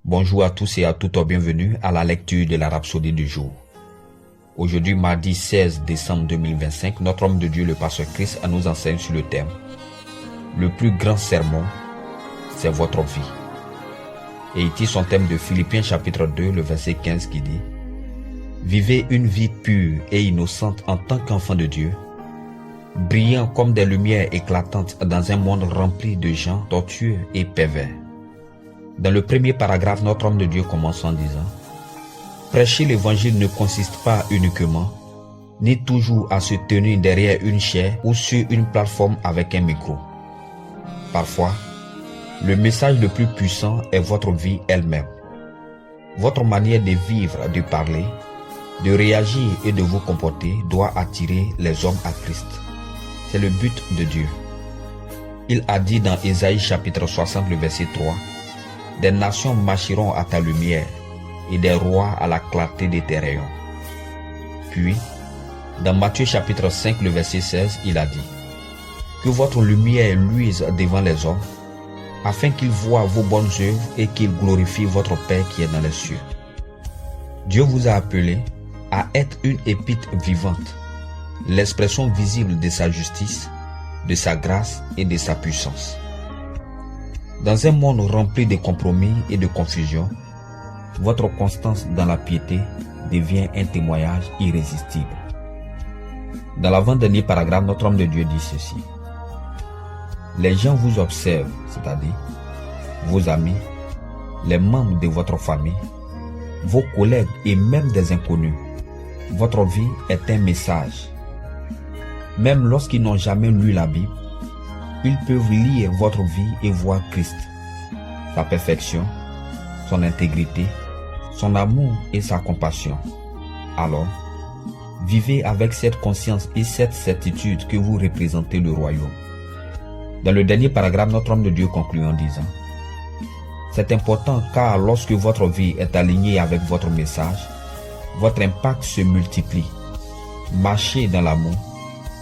Bonjour à tous et à toutes, bienvenue à la lecture de la Rhapsodie du jour. Aujourd'hui, mardi 16 décembre 2025, notre homme de Dieu, le pasteur Chris, nous enseigne sur le thème « Le plus grand sermon, c'est votre vie ». Et il tire son thème de Philippiens chapitre 2, le verset 15 qui dit « Vivez une vie pure et innocente en tant qu'enfant de Dieu, brillant comme des lumières éclatantes dans un monde rempli de gens tortueux et pervers. » Dans le premier paragraphe, notre homme de Dieu commence en disant « Prêcher l'évangile ne consiste pas uniquement, ni toujours à se tenir derrière une chaire ou sur une plateforme avec un micro. Parfois, le message le plus puissant est votre vie elle-même. Votre manière de vivre, de parler, de réagir et de vous comporter doit attirer les hommes à Christ. C'est le but de Dieu. Il a dit dans Ésaïe chapitre 60, le verset 3, « Des nations marcheront à ta lumière et des rois à la clarté de tes rayons. » Puis, dans Matthieu chapitre 5, le verset 16, il a dit, « Que votre lumière luise devant les hommes, afin qu'ils voient vos bonnes œuvres et qu'ils glorifient votre Père qui est dans les cieux. » Dieu vous a appelé à être une épître vivante, l'expression visible de sa justice, de sa grâce et de sa puissance. Dans un monde rempli de compromis et de confusion, votre constance dans la piété devient un témoignage irrésistible. Dans l'avant-dernier paragraphe, notre homme de Dieu dit ceci. Les gens vous observent, c'est-à-dire vos amis, les membres de votre famille, vos collègues et même des inconnus. Votre vie est un message. Même lorsqu'ils n'ont jamais lu la Bible, ils peuvent lire votre vie et voir Christ, sa perfection, son intégrité, son amour et sa compassion. Alors, vivez avec cette conscience et cette certitude que vous représentez le royaume. Dans le dernier paragraphe, notre homme de Dieu conclut en disant « C'est important car lorsque votre vie est alignée avec votre message, votre impact se multiplie. Marchez dans l'amour,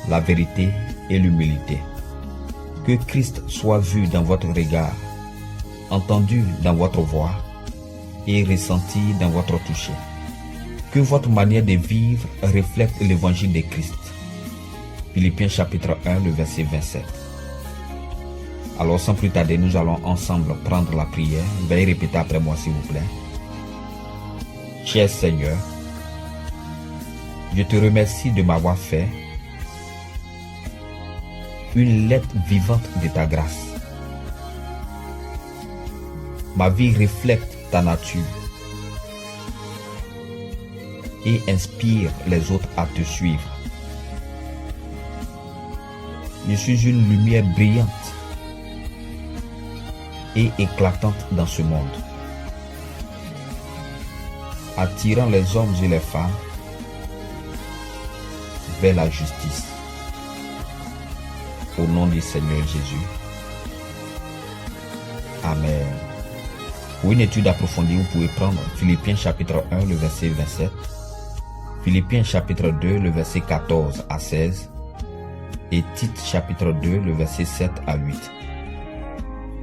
la vérité et l'humilité. Que Christ soit vu dans votre regard, entendu dans votre voix et ressenti dans votre toucher. Que votre manière de vivre reflète l'évangile de Christ. » Philippiens chapitre 1, le verset 27. Alors sans plus tarder, nous allons ensemble prendre la prière. Veuillez répéter après moi s'il vous plaît. Cher Seigneur, je te remercie de m'avoir fait une lettre vivante de ta grâce. Ma vie reflète ta nature et inspire les autres à te suivre. Je suis une lumière brillante et éclatante dans ce monde, attirant les hommes et les femmes vers la justice. Au nom du Seigneur Jésus. Amen. Pour une étude approfondie, vous pouvez prendre Philippiens chapitre 1, le verset 27, Philippiens chapitre 2, le verset 14 à 16, et Tite chapitre 2, le verset 7 à 8.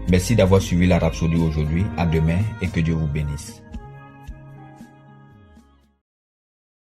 Merci d'avoir suivi la Rhapsodie aujourd'hui. À demain et que Dieu vous bénisse.